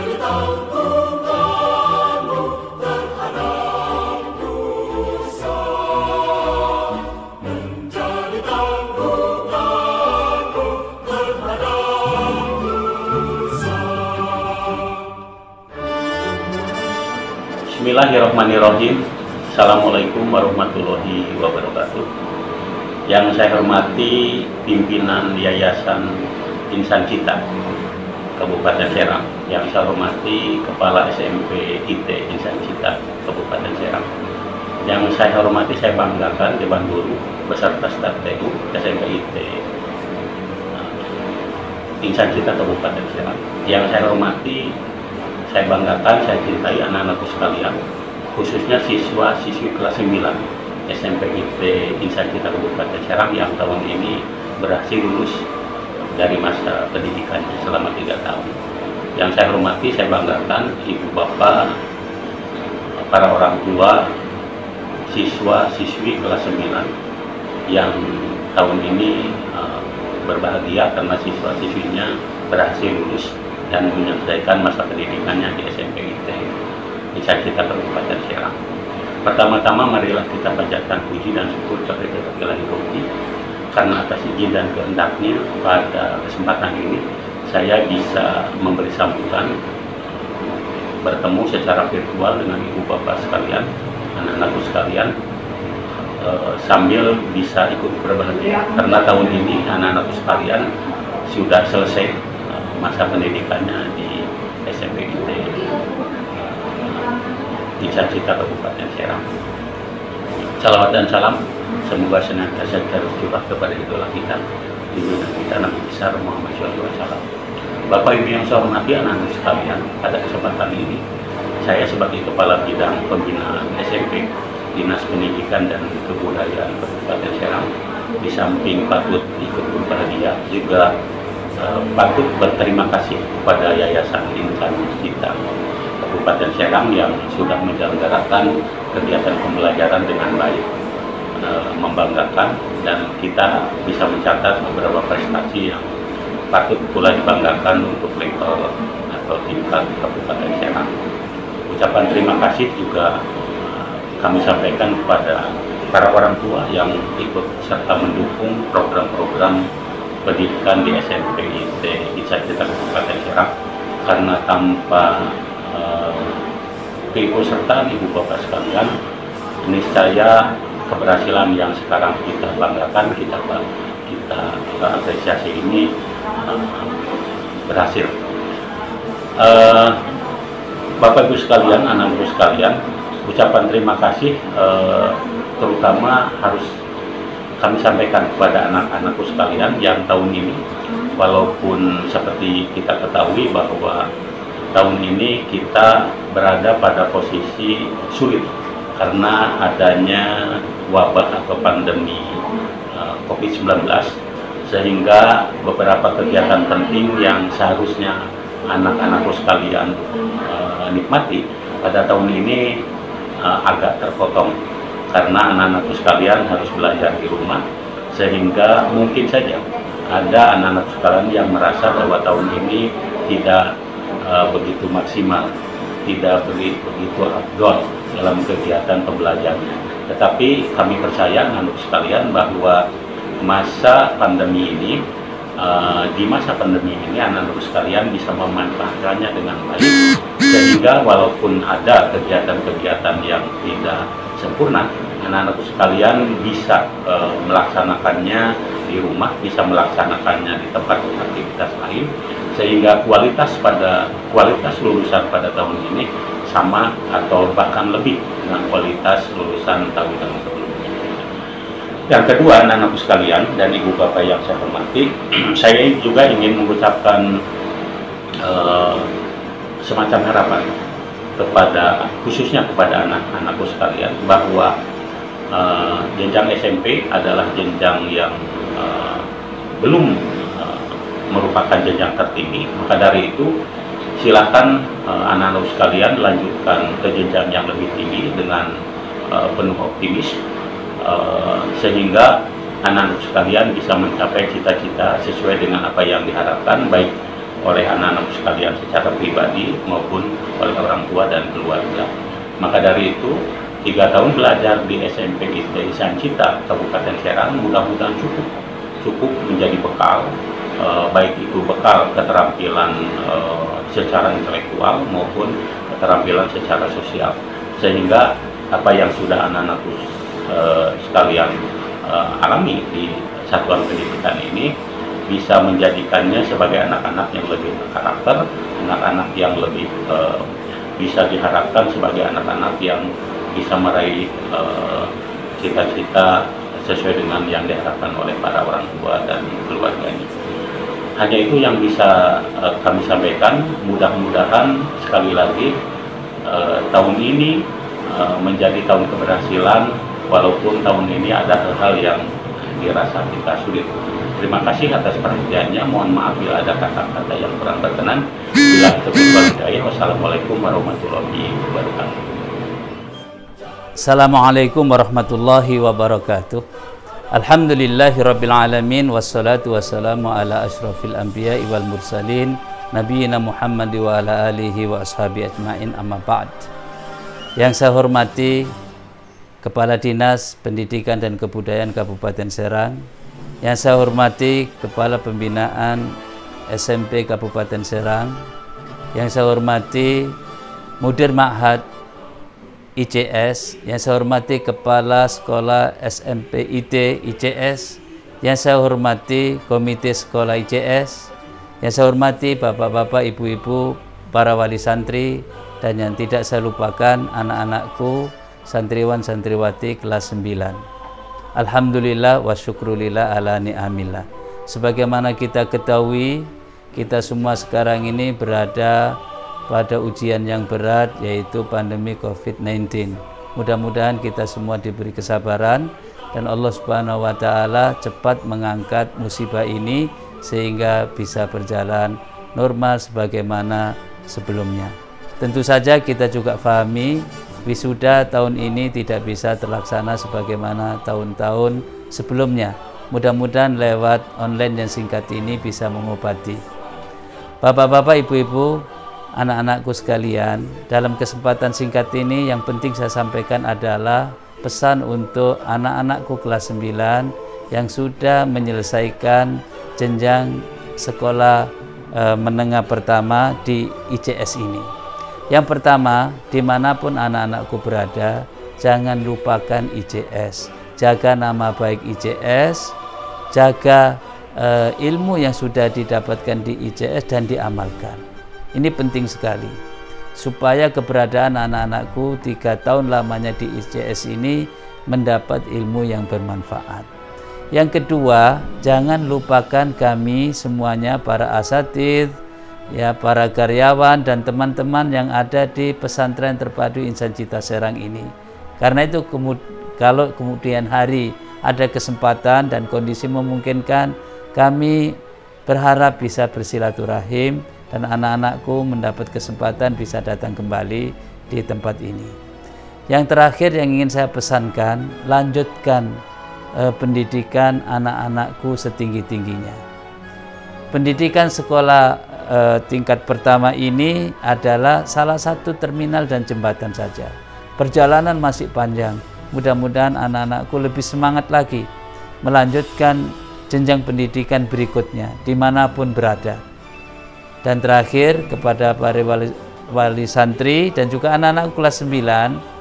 menjadi tanggunganmu terhadap dosa, menjadi tanggunganmu terhadap dosa. Bismillahirrahmanirrahim. Assalamualaikum warahmatullahi wabarakatuh. Yang saya hormati pimpinan Yayasan Insan Cita Kabupaten Serang, yang saya hormati Kepala SMP IT Insan Cita Kabupaten Serang, yang saya hormati, saya banggakan Dewan Guru beserta staf TU SMP IT Insan Cita Kabupaten Serang, yang saya hormati, saya banggakan, saya cintai anak-anakku sekalian, khususnya siswa-siswi kelas 9 SMP IT Insan Cita Kabupaten Serang yang tahun ini berhasil lulus dari masa pendidikannya selama 3 tahun. Yang saya hormati, saya banggakan ibu bapak, para orang tua, siswa-siswi kelas 9 yang tahun ini berbahagia karena siswa-siswinya berhasil lulus dan menyelesaikan masa pendidikannya di SMP IT Insan Cita Kabupaten Serang. Pertama-tama marilah kita panjatkan puji dan syukur kepada Ilahi Rabbi karena atas izin dan kehendaknya pada kesempatan ini saya bisa memberi sambutan bertemu secara virtual dengan ibu bapak sekalian, anak-anakku sekalian, sambil bisa ikut berbahagia karena tahun ini anak-anakku sekalian sudah selesai masa pendidikannya di SMP IT Insan Cita Kabupaten Serang. Salawat dan salam semoga senantiasa terus curah kepada idola kita, junjungan kita Nabi besar Muhammad SAW. Bapak Ibu yang saya hormati, anak-anak sekalian, pada kesempatan ini saya sebagai Kepala Bidang Pembinaan SMP Dinas Pendidikan dan Kebudayaan Kabupaten Serang, di samping patut ikut berbahagia juga patut berterima kasih kepada Yayasan Insan Cita Kabupaten Serang yang sudah menyelenggarakan kegiatan pembelajaran dengan baik, membanggakan, dan kita bisa mencatat beberapa prestasi yang patut pula dibanggakan untuk level atau tingkat Kabupaten Serang. Ucapan terima kasih juga kami sampaikan kepada para orang tua yang ikut serta mendukung program-program pendidikan di SMP IT Insan Cita Kabupaten Serang, karena tanpa keikutsertaan ibu bapak sekalian, niscaya keberhasilan yang sekarang kita banggakan, kita apresiasi ini berhasil. Bapak ibu sekalian, anak-anakku sekalian, ucapan terima kasih terutama harus kami sampaikan kepada anak-anakku sekalian yang tahun ini, walaupun seperti kita ketahui bahwa tahun ini kita berada pada posisi sulit karena adanya wabah atau pandemi COVID-19, sehingga beberapa kegiatan penting yang seharusnya anak-anakku sekalian nikmati pada tahun ini agak terpotong karena anak-anakku sekalian harus belajar di rumah, sehingga mungkin saja ada anak-anak sekalian yang merasa bahwa tahun ini tidak begitu maksimal, tidak begitu afdol dalam kegiatan pembelajarannya. Tetapi kami percaya anak sekalian bahwa masa pandemi ini, di masa pandemi ini anak-anak sekalian bisa memanfaatkannya dengan baik, sehingga walaupun ada kegiatan-kegiatan yang tidak sempurna, anak-anak sekalian bisa melaksanakannya di rumah, bisa melaksanakannya di tempat aktivitas lain, sehingga kualitas lulusan pada tahun ini sama atau bahkan lebih dengan kualitas lulusan tahun-tahun sebelumnya. Yang kedua, anak-anakku sekalian dan ibu bapak yang saya hormati, saya juga ingin mengucapkan semacam harapan khususnya kepada anak-anakku sekalian bahwa jenjang SMP adalah jenjang yang belum merupakan jenjang tertinggi. Maka dari itu silakan anak-anak sekalian lanjutkan ke jenjang yang lebih tinggi dengan penuh optimis, sehingga anak-anak sekalian bisa mencapai cita-cita sesuai dengan apa yang diharapkan, baik oleh anak-anakku sekalian secara pribadi maupun oleh orang tua dan keluarga. Maka dari itu 3 tahun belajar di SMP Insan Cita Kabupaten Serang mudah-mudahan cukup menjadi bekal, baik itu bekal keterampilan secara intelektual maupun keterampilan secara sosial, sehingga apa yang sudah anak-anakku sekalian alami di satuan pendidikan ini bisa menjadikannya sebagai anak-anak yang lebih berkarakter, anak-anak yang lebih bisa diharapkan sebagai anak-anak yang bisa meraih cita-cita sesuai dengan yang diharapkan oleh para orang tua dan keluarganya. Hanya itu yang bisa kami sampaikan. Mudah-mudahan sekali lagi tahun ini menjadi tahun keberhasilan, walaupun tahun ini ada hal-hal yang dirasa kita sulit. Terima kasih atas perhatiannya. Mohon maaf bila ada kata-kata yang kurang berkenan. Bila hidayah. Wassalamualaikum warahmatullahi wabarakatuh. Assalamualaikum warahmatullahi wabarakatuh. Alhamdulillahirabbil alamin wassalatu wassalamu ala asyrafil anbiya'i wal mursalin nabiyina Muhammad wa ala alihi wa ashabi ajmain, amma ba'd. Yang saya hormati Kepala Dinas Pendidikan dan Kebudayaan Kabupaten Serang, yang saya hormati Kepala Pembinaan SMP Kabupaten Serang, yang saya hormati Mudir Ma'had ICS, yang saya hormati Kepala Sekolah SMP IT ICS, yang saya hormati Komite Sekolah ICS, yang saya hormati Bapak-bapak, Ibu-ibu, para wali santri, dan yang tidak saya lupakan anak-anakku santriwan santriwati kelas 9. Alhamdulillah wa syukrulillah ala ni'amillah. Sebagaimana kita ketahui, kita semua sekarang ini berada pada ujian yang berat, yaitu pandemi COVID-19. Mudah-mudahan kita semua diberi kesabaran dan Allah Subhanahu wa taala cepat mengangkat musibah ini sehingga bisa berjalan normal sebagaimana sebelumnya. Tentu saja kita juga pahami wisuda tahun ini tidak bisa terlaksana sebagaimana tahun-tahun sebelumnya. Mudah-mudahan lewat online yang singkat ini bisa mengobati. Bapak-bapak, ibu-ibu, anak-anakku sekalian, dalam kesempatan singkat ini yang penting saya sampaikan adalah pesan untuk anak-anakku kelas 9 yang sudah menyelesaikan jenjang sekolah menengah pertama di ICS ini. Yang pertama, dimanapun anak-anakku berada, jangan lupakan ICS. Jaga nama baik ICS, jaga ilmu yang sudah didapatkan di ICS dan diamalkan. Ini penting sekali, supaya keberadaan anak-anakku 3 tahun lamanya di ICS ini mendapat ilmu yang bermanfaat. Yang kedua, jangan lupakan kami semuanya, para asatidz, ya, para karyawan dan teman-teman yang ada di pesantren terpadu Insan Cita Serang ini. Karena itu kalau kemudian hari ada kesempatan dan kondisi memungkinkan, kami berharap bisa bersilaturahim dan anak-anakku mendapat kesempatan bisa datang kembali di tempat ini. Yang terakhir yang ingin saya pesankan, lanjutkan pendidikan anak-anakku setinggi-tingginya. Pendidikan sekolah tingkat pertama ini adalah salah satu terminal dan jembatan saja. Perjalanan masih panjang. Mudah-mudahan anak-anakku lebih semangat lagi melanjutkan jenjang pendidikan berikutnya dimanapun berada. Dan terakhir, kepada para wali santri dan juga anak-anak kelas 9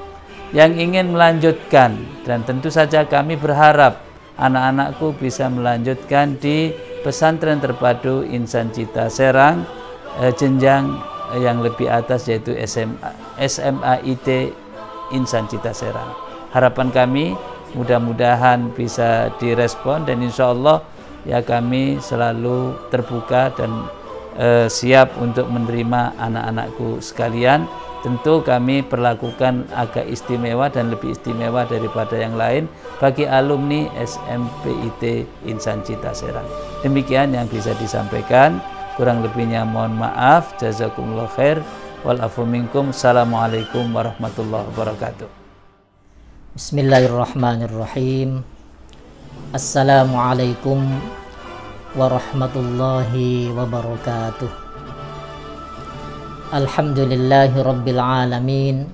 yang ingin melanjutkan, dan tentu saja kami berharap anak-anakku bisa melanjutkan di pesantren terpadu Insan Cita Serang jenjang yang lebih atas, yaitu SMA IT Insan Cita Serang. Harapan kami mudah-mudahan bisa direspon, dan insya Allah ya kami selalu terbuka dan siap untuk menerima anak-anakku sekalian. Tentu kami perlakukan agak istimewa dan lebih istimewa daripada yang lain bagi alumni SMPIT Insan Cita Serang. Demikian yang bisa disampaikan, kurang lebihnya mohon maaf. Jazakumullah khair. Wal afu minkum. Assalamualaikum warahmatullahi wabarakatuh. Bismillahirrahmanirrahim. Assalamualaikum warahmatullahi wabarakatuh. Alhamdulillahi Rabbil Alamin,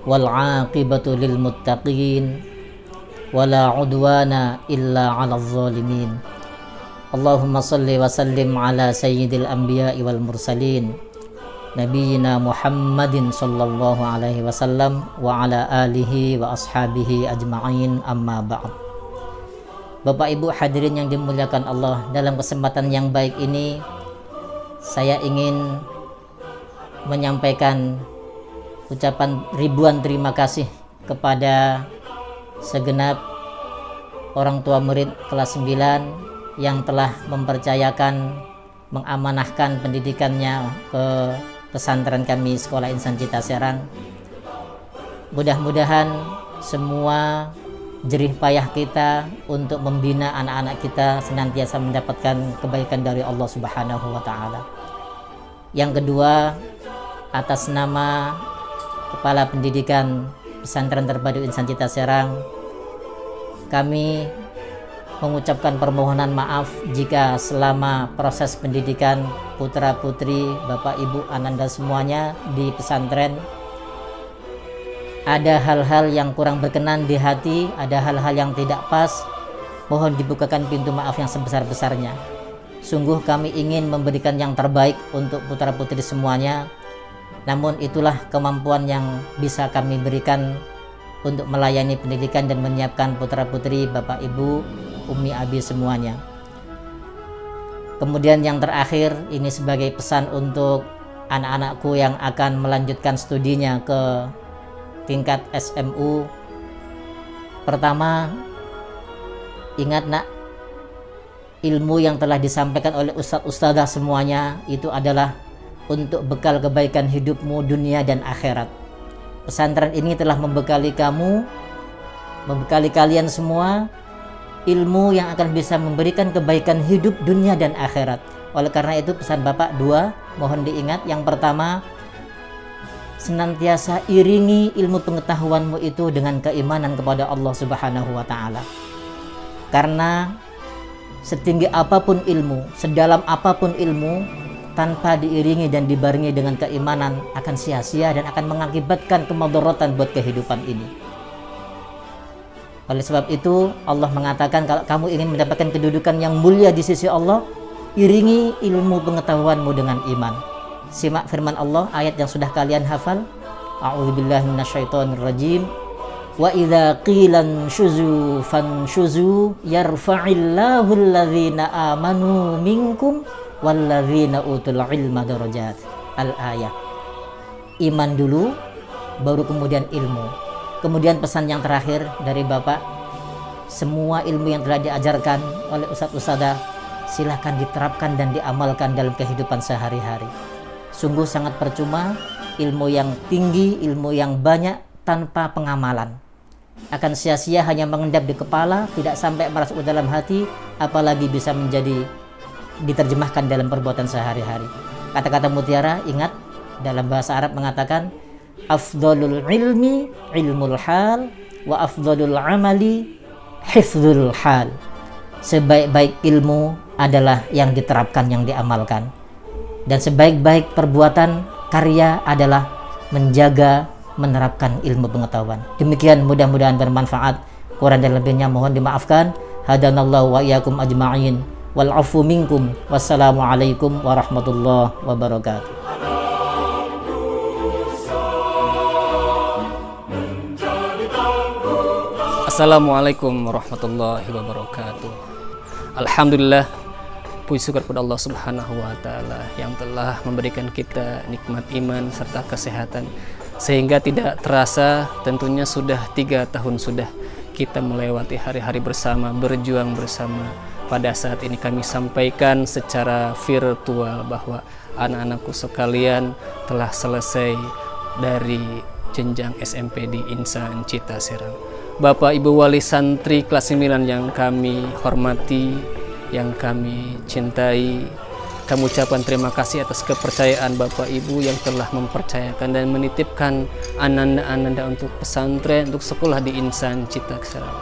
wal aqibatu lil muttaqin, wala udwana illa 'alal zalimin. Allahumma salli wa sallim ala sayyidil anbiya'i wal mursalin, Nabiyyina Muhammadin sallallahu alaihi wasallam wa ala alihi wa ashabihi ajma'in, amma ba'd. Bapak Ibu hadirin yang dimuliakan Allah, dalam kesempatan yang baik ini saya ingin menyampaikan ucapan ribuan terima kasih kepada segenap orang tua murid kelas 9 yang telah mempercayakan, mengamanahkan pendidikannya ke pesantren kami Sekolah Insan Cita Serang. Mudah-mudahan semua jerih payah kita untuk membina anak-anak kita senantiasa mendapatkan kebaikan dari Allah Subhanahu wa Ta'ala. Yang kedua, atas nama Kepala Pendidikan Pesantren Terpadu Insan Cita Serang, kami mengucapkan permohonan maaf jika selama proses pendidikan putra putri, bapak ibu, ananda semuanya di pesantren ada hal-hal yang kurang berkenan di hati, ada hal-hal yang tidak pas. Mohon dibukakan pintu maaf yang sebesar-besarnya. Sungguh kami ingin memberikan yang terbaik untuk putra putri semuanya, namun itulah kemampuan yang bisa kami berikan untuk melayani pendidikan dan menyiapkan putra putri, bapak ibu, umi abi semuanya. Kemudian yang terakhir, ini sebagai pesan untuk anak-anakku yang akan melanjutkan studinya ke tingkat SMU. Pertama, ingat nak, ilmu yang telah disampaikan oleh ustadz-ustadzah semuanya itu adalah untuk bekal kebaikan hidupmu dunia dan akhirat. Pesantren ini telah membekali kamu, membekali kalian semua ilmu yang akan bisa memberikan kebaikan hidup dunia dan akhirat. Oleh karena itu pesan Bapak dua mohon diingat. Yang pertama, senantiasa iringi ilmu pengetahuanmu itu dengan keimanan kepada Allah Subhanahu wa Ta'ala. Karena setinggi apapun ilmu, sedalam apapun ilmu, tanpa diiringi dan dibarengi dengan keimanan akan sia-sia dan akan mengakibatkan kemudaratan buat kehidupan ini. Oleh sebab itu Allah mengatakan, kalau kamu ingin mendapatkan kedudukan yang mulia di sisi Allah, iringi ilmu pengetahuanmu dengan iman. Simak firman Allah, ayat yang sudah kalian hafal. A'udzubillahi minasyaitonirrajim. Wa idza qila shuzu fanshuzu yarfa'illahu alladhina amanu minkum walladzina utul ilma darajat. Al-ayah. Iman dulu, baru kemudian ilmu. Kemudian pesan yang terakhir dari Bapak, semua ilmu yang telah diajarkan oleh ustadz-ustadzah silakan diterapkan dan diamalkan dalam kehidupan sehari-hari. Sungguh sangat percuma ilmu yang tinggi, ilmu yang banyak tanpa pengamalan. Akan sia-sia hanya mengendap di kepala, tidak sampai merasuk ke dalam hati, apalagi bisa menjadi diterjemahkan dalam perbuatan sehari-hari. Kata-kata mutiara, ingat, dalam bahasa Arab mengatakan afdhalul ilmi ilmul hal wa afdhalul amali hifdzul hal. Sebaik-baik ilmu adalah yang diterapkan, yang diamalkan. Dan sebaik-baik perbuatan karya adalah menjaga, menerapkan ilmu pengetahuan. Demikian, mudah-mudahan bermanfaat. Kurang dan lebihnya mohon dimaafkan. Hadanallahu wa iyyakum ajma'in. Wal afu minkum. Wassalamualaikum warahmatullahi wabarakatuh. Assalamualaikum warahmatullahi wabarakatuh. Alhamdulillah, puji syukur kepada Allah Subhanahu wa Ta'ala yang telah memberikan kita nikmat iman serta kesehatan, sehingga tidak terasa tentunya sudah 3 tahun sudah kita melewati hari-hari bersama, berjuang bersama. Pada saat ini kami sampaikan secara virtual bahwa anak-anakku sekalian telah selesai dari jenjang SMP di Insan Cita Serang. Bapak Ibu Wali Santri kelas 9 yang kami hormati, yang kami cintai, kami ucapkan terima kasih atas kepercayaan Bapak Ibu yang telah mempercayakan dan menitipkan ananda-ananda untuk pesantren, untuk sekolah di Insan Cita Serang.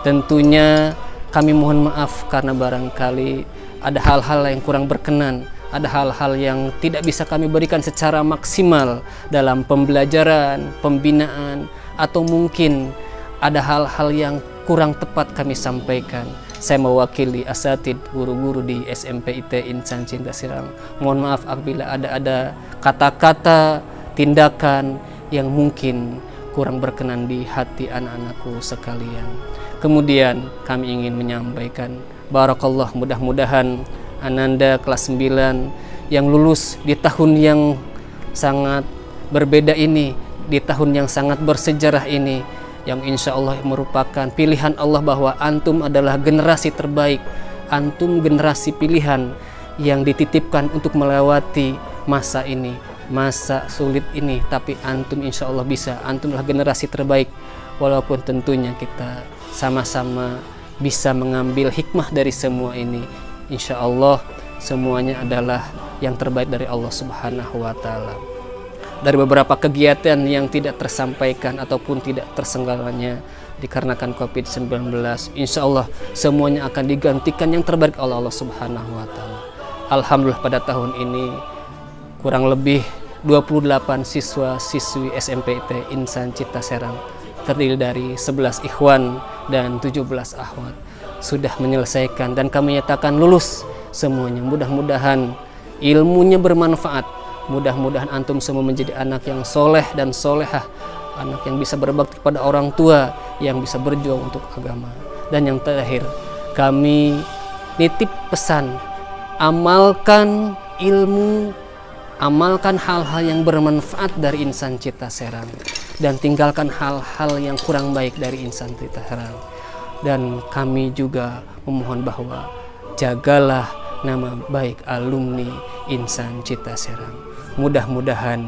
Tentunya kami mohon maaf karena barangkali ada hal-hal yang kurang berkenan ada hal-hal yang tidak bisa kami berikan secara maksimal dalam pembelajaran, pembinaan, atau mungkin ada hal-hal yang kurang tepat kami sampaikan. Saya mewakili asatid, guru-guru di SMP IT Insan Cinta Serang. Mohon maaf apabila ada kata-kata, tindakan yang mungkin kurang berkenan di hati anak-anakku sekalian. Kemudian kami ingin menyampaikan barakallah, mudah-mudahan Ananda kelas 9 yang lulus di tahun yang sangat berbeda ini, di tahun yang sangat bersejarah ini, yang insya Allah merupakan pilihan Allah bahwa antum adalah generasi terbaik, antum generasi pilihan yang dititipkan untuk melewati masa ini, masa sulit ini, tapi antum insya Allah bisa, antum adalah generasi terbaik. Walaupun tentunya kita sama-sama bisa mengambil hikmah dari semua ini, insya Allah semuanya adalah yang terbaik dari Allah Subhanahu wa Ta'ala. Dari beberapa kegiatan yang tidak tersampaikan ataupun tidak terselenggaranya dikarenakan COVID-19, insya Allah semuanya akan digantikan yang terbaik oleh Allah Subhanahu wa Ta'ala. Alhamdulillah pada tahun ini kurang lebih 28 siswa-siswi SMP IT Insan Cita Serang terdiri dari 11 ikhwan dan 17 akhwat sudah menyelesaikan dan kami nyatakan lulus semuanya. Mudah-mudahan ilmunya bermanfaat, mudah-mudahan antum semua menjadi anak yang soleh dan solehah, anak yang bisa berbakti kepada orang tua, yang bisa berjuang untuk agama. Dan yang terakhir, kami nitip pesan, amalkan ilmu, amalkan hal-hal yang bermanfaat dari Insan Cita Serang, dan tinggalkan hal-hal yang kurang baik dari Insan Cita Serang. Dan kami juga memohon bahwa jagalah nama baik alumni Insan Cita Serang. Mudah-mudahan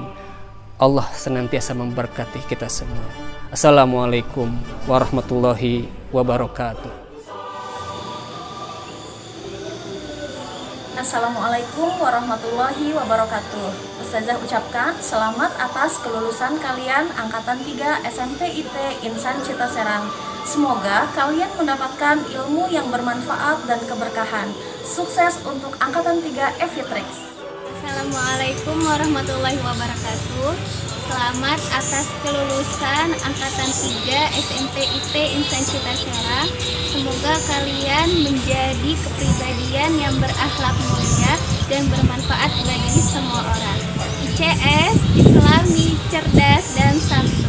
Allah senantiasa memberkati kita semua. Assalamualaikum warahmatullahi wabarakatuh. Assalamualaikum warahmatullahi wabarakatuh. Ustazah ucapkan selamat atas kelulusan kalian Angkatan 3 SMP IT Insan Cita Serang. Semoga kalian mendapatkan ilmu yang bermanfaat dan keberkahan. Sukses untuk Angkatan 3 Evitrix. Assalamualaikum warahmatullahi wabarakatuh. Selamat atas kelulusan Angkatan 3 SMP IT Insan Cita Serang. Semoga kalian menjadi kepribadian yang berakhlak mulia dan bermanfaat bagi semua orang. ICS, Islami, cerdas, dan santun.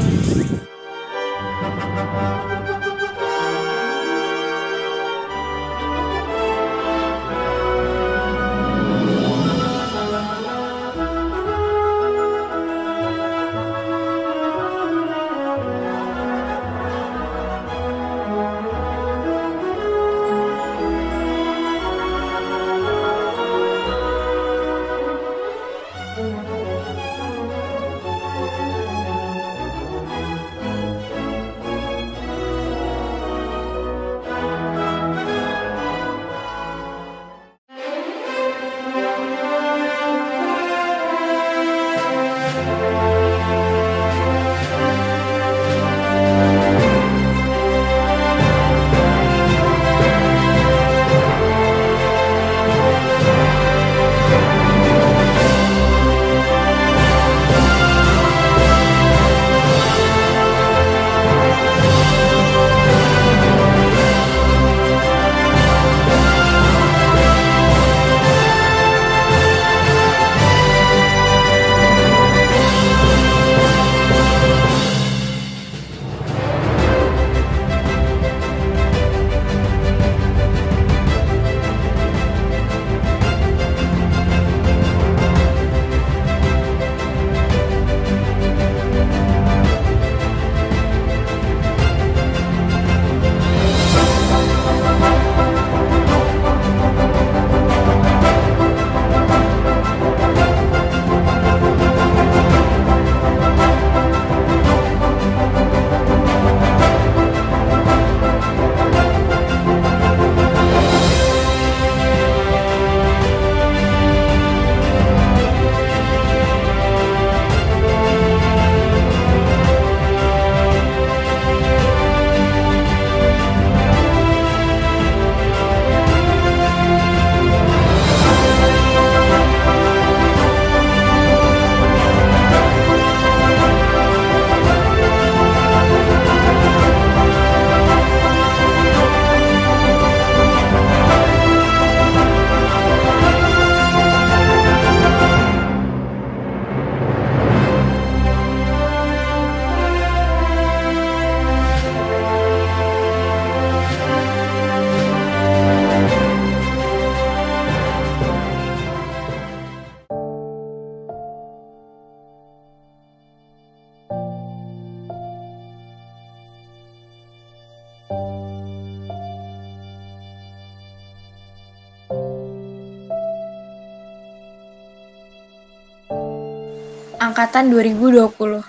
angkatan 2020.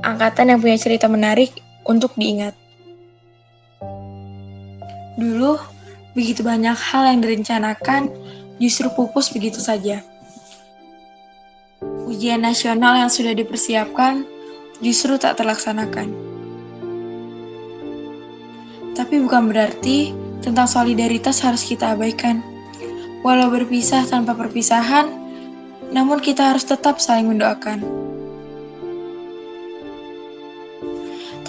Angkatan yang punya cerita menarik untuk diingat. Dulu, begitu banyak hal yang direncanakan, justru pupus begitu saja. Ujian nasional yang sudah dipersiapkan, justru tak terlaksanakan. Tapi bukan berarti tentang solidaritas harus kita abaikan. Walau berpisah tanpa perpisahan, namun kita harus tetap saling mendoakan.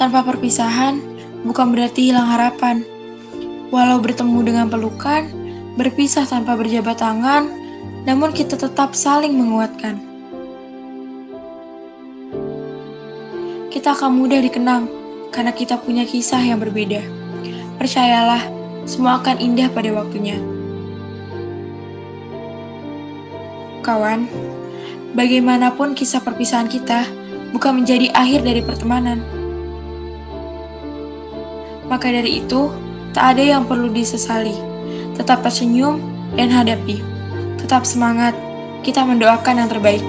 Tanpa perpisahan, bukan berarti hilang harapan. Walau bertemu dengan pelukan, berpisah tanpa berjabat tangan, namun kita tetap saling menguatkan. Kita akan mudah dikenang, karena kita punya kisah yang berbeda. Percayalah, semua akan indah pada waktunya. Kawan, bagaimanapun kisah perpisahan kita bukan menjadi akhir dari pertemanan. Maka dari itu, tak ada yang perlu disesali. Tetap tersenyum dan hadapi. Tetap semangat, kita mendoakan yang terbaik.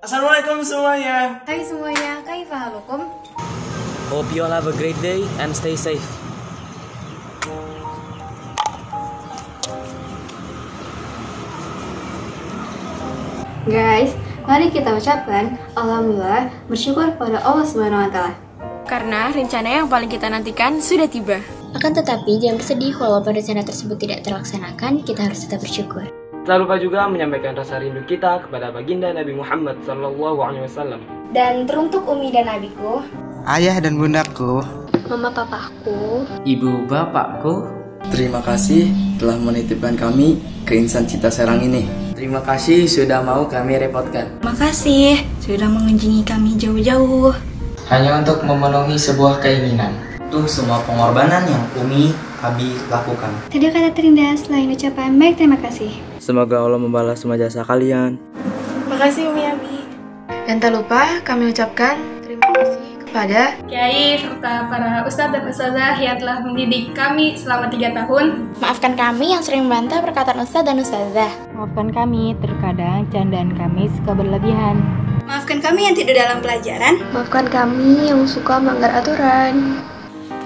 Assalamualaikum semuanya. Hai semuanya, kaifa halukum? Hope you all have a great day and stay safe. Guys, mari kita ucapkan alhamdulillah, bersyukur pada Allah Subhanahu wa taala. Karena rencana yang paling kita nantikan sudah tiba. Akan tetapi jangan bersedih walaupun rencana tersebut tidak terlaksanakan, kita harus tetap bersyukur. Tak lupa juga menyampaikan rasa rindu kita kepada baginda Nabi Muhammad SAW. Dan teruntuk Umi dan Abiku, Ayah dan bundaku, Mama papaku, Ibu bapakku, terima kasih telah menitipkan kami ke Insan Cita Serang ini. Terima kasih sudah mau kami repotkan. Makasih sudah mengunjungi kami jauh-jauh. Hanya untuk memenuhi sebuah keinginan. Untuk semua pengorbanan yang Umi, Abi lakukan. Tidak kata terindah selain ucapan baik terima kasih. Semoga Allah membalas semua jasa kalian. Makasih Umi Abi. dan tak lupa kami ucapkan terima kasih kepada Kiai serta para ustadz dan ustazah yang telah mendidik kami selama 3 tahun. Maafkan kami yang sering membantah perkataan ustadz dan ustazah. Maafkan kami terkadang candaan kami suka berlebihan. Maafkan kami yang tidak dalam pelajaran. Maafkan kami yang suka melanggar aturan.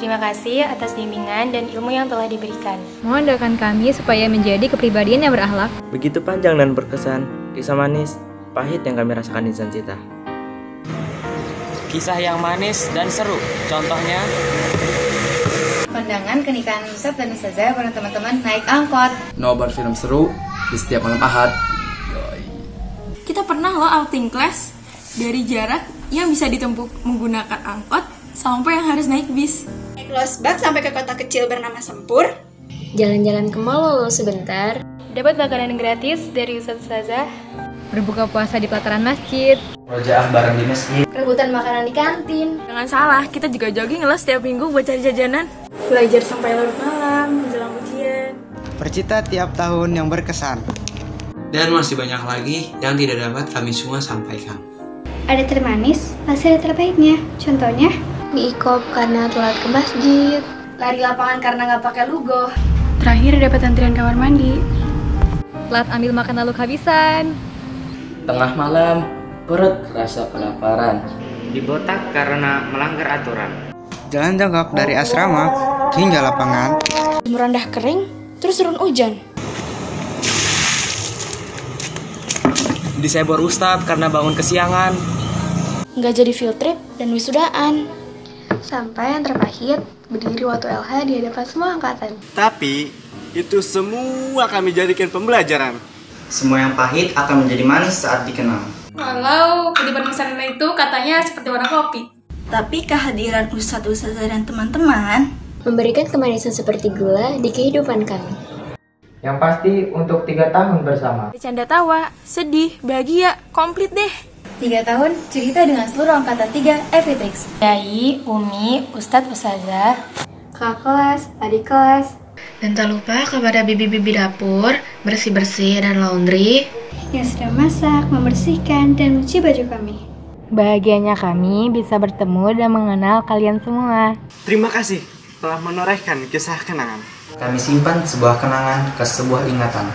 Terima kasih atas bimbingan dan ilmu yang telah diberikan. Mohon doakan kami supaya menjadi kepribadian yang berakhlak. Begitu panjang dan berkesan, kisah manis, pahit yang kami rasakan di Insan Cita. Kisah yang manis dan seru, contohnya pandangan kenikahan Ustadz dan Ustazah bareng teman-teman naik angkot. Nobar film seru di setiap malam Ahad. Kita pernah loh outing class dari jarak yang bisa ditempuh menggunakan angkot sampai yang harus naik bis. Naik losbak sampai ke kota kecil bernama Sempur. Jalan-jalan ke mall walau sebentar. Dapat makanan gratis dari Ustadz Ustazah. Berbuka puasa di pelataran masjid. Rojaah bareng di masjid. Rebutan makanan di kantin. Jangan salah, kita juga jogging loh setiap minggu buat cari jajanan. Belajar sampai larut malam menjelang ujian. Percita tiap tahun yang berkesan. Dan masih banyak lagi yang tidak dapat kami semua sampaikan. Ada termanis, pasti ada terbaiknya. Contohnya, mie ikop karena telat ke masjid. Lari lapangan karena nggak pakai lugo. Terakhir dapat antrian kamar mandi. Telat ambil makan lalu kehabisan. tengah malam, perut rasa kelaparan. Dibotak karena melanggar aturan. Jalan jongkok dari asrama hingga lapangan. Merendah kering, terus turun hujan. Disebor Ustadz karena bangun kesiangan. Nggak jadi field trip dan wisudaan. Sampai yang terpahit, berdiri waktu LH di hadapan semua angkatan. Tapi, itu semua kami jadikan pembelajaran. Semua yang pahit akan menjadi manis saat dikenal. Kalau kehidupan pesantren itu katanya seperti warna kopi. Tapi kehadiran ustadz-ustazah dan teman-teman memberikan kemanisan seperti gula di kehidupan kami. Yang pasti untuk 3 tahun bersama. Bercanda tawa, sedih, bahagia, komplit deh. 3 tahun, cerita dengan seluruh angkatan 3 Evitrix. Yai, Umi, Ustadz, Ustazah, Kakak kelas, adik kelas. Dan tak lupa kepada bibi-bibi dapur, bersih-bersih dan laundry yang sudah masak, membersihkan, dan mencuci baju kami. bahagianya kami bisa bertemu dan mengenal kalian semua. Terima kasih telah menorehkan kisah kenangan. Kami simpan sebuah kenangan ke sebuah ingatan.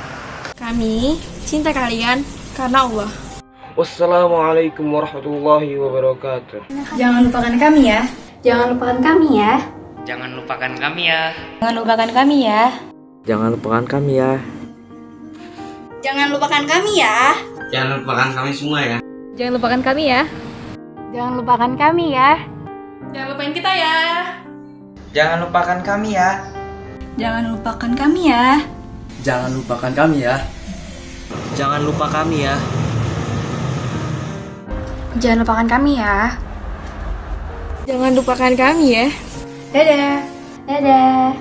Kami cinta kalian karena Allah. Wassalamualaikum warahmatullahi wabarakatuh. Jangan lupakan kami ya. Jangan lupakan kami ya. Jangan lupakan kami ya. Jangan lupakan kami ya. Jangan lupakan kami ya. Jangan lupakan kami ya. Jangan lupakan kami semua ya. Jangan lupakan kami ya. Jangan lupakan kami ya. Jangan lupain kita ya. Jangan lupakan kami ya. Jangan lupakan kami ya. Jangan lupakan kami ya. Jangan lupa kami ya. Jangan lupakan kami ya. Jangan lupakan kami ya. Dadah. Dadah.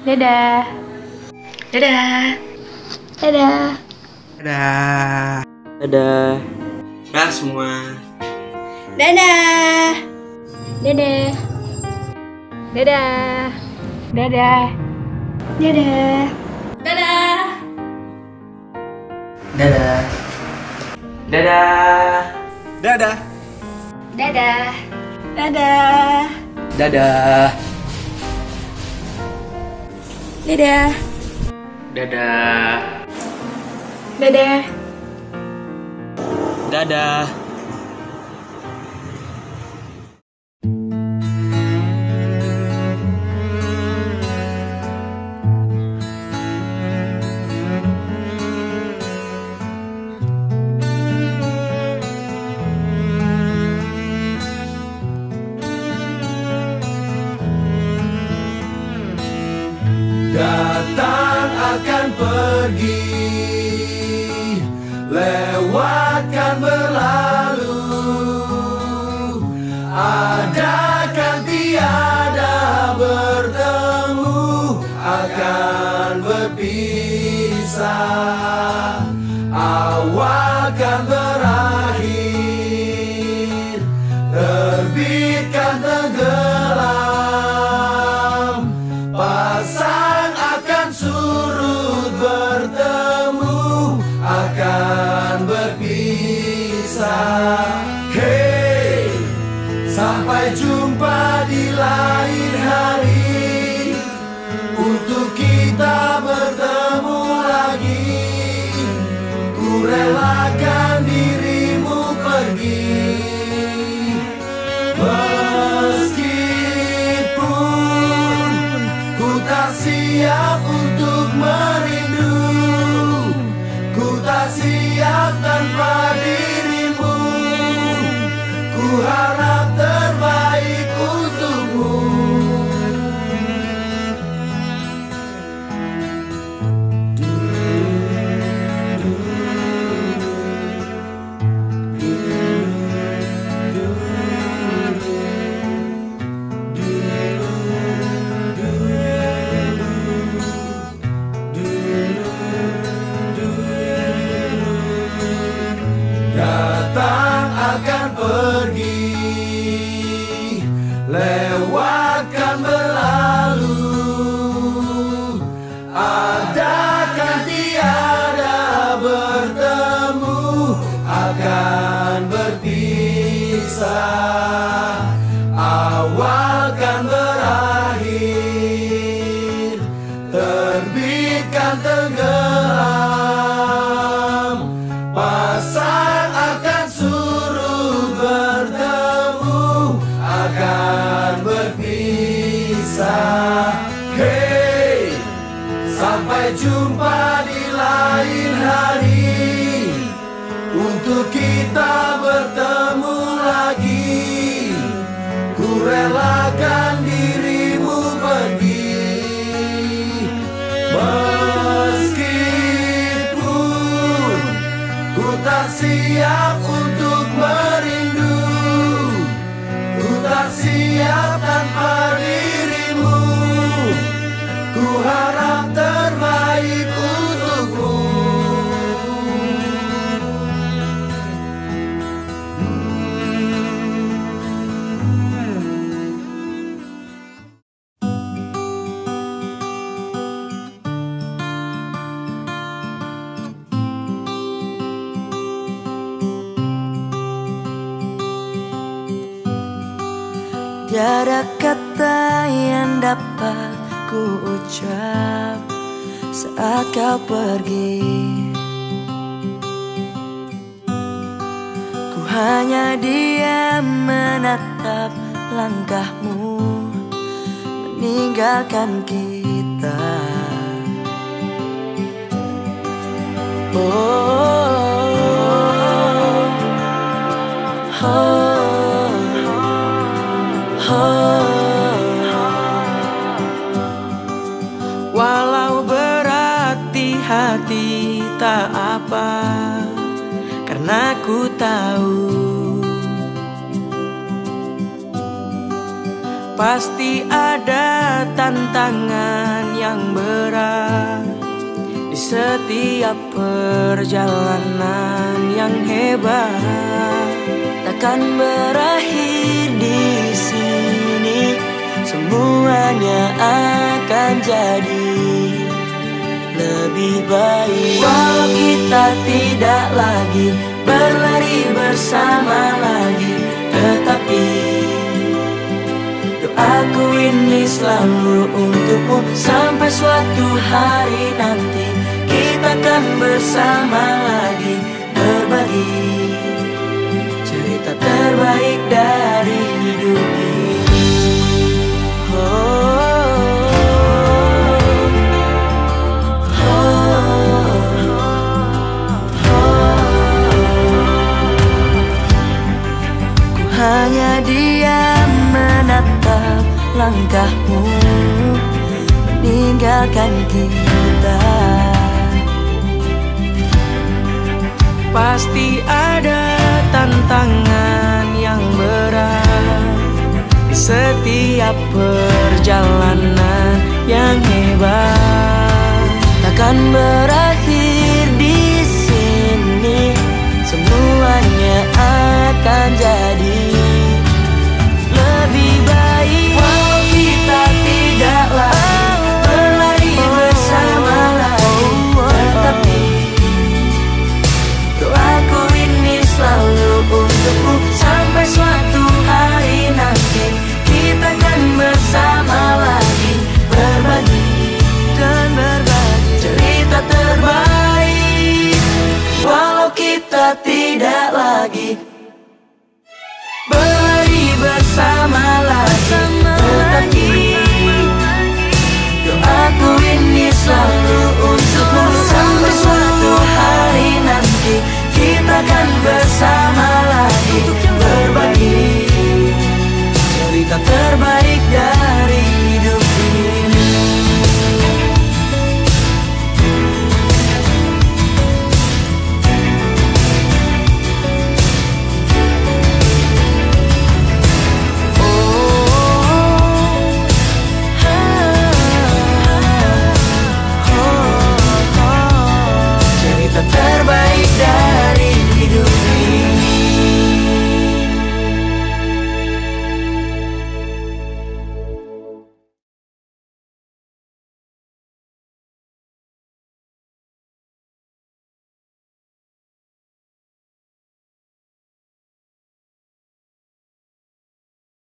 Dadah. Dadah. Dadah. Dadah. Dadah. Dah semua. Dadah. Dadah. Dadah. Dadah. Dadah. Dadah. Dadah. Dadah. Dadah. Dadah. Dadah. Dadah. Dadah. Dadah. Dadah. Dadah. Datang akan pergi, lewatkan berlalu, ada kan tiada bertemu, akan berpisah, awal kan berakhir, terbitkan tenggelam, pasang akan surut bertemu, akan berpisah. Hey, sampai jumpa di lain hari, untuk kita bertemu lagi. Ku relakan dirimu pergi, meskipun ku tak siap untuk merindu, ku tak siap tanpa dirimu, ku harap terbaik untukmu. Datang akan pergi, lewatkan berlalu, adakan tiada bertemu, akan berpisah, awal kan berakhir, terbitkan tenggelam, pasang akan surut bertemu, akan berpisah. Hey, sampai jumpa di lain hari, untuk kita bertemu lagi. Ku relakan dirimu pergi, meskipun ku tak siap untuk merindu, ku tak siap tanpa dirimu, ku harap terbaik untukmu. Tiada kata yang dapat ku ucap saat kau pergi. Ku hanya diam menatap langkahmu meninggalkan kita. Walau berat di hati tak apa, karena ku tahu pasti ada tantangan yang berat di setiap perjalanan yang hebat. Takkan berakhir di sini, semuanya akan jadi lebih baik. Walau kita tidak lagi berlari bersama lagi, tetapi doaku ini selalu untukmu. Sampai suatu hari nanti kita akan bersama lagi, berbagi cerita terbaik dari hidup ini. Ku hanya diam menatap langkahmu meninggalkan kita. Pasti ada tantangan yang berat di setiap perjalanan yang hebat. Takkan berakhir di sini, semuanya akan jadi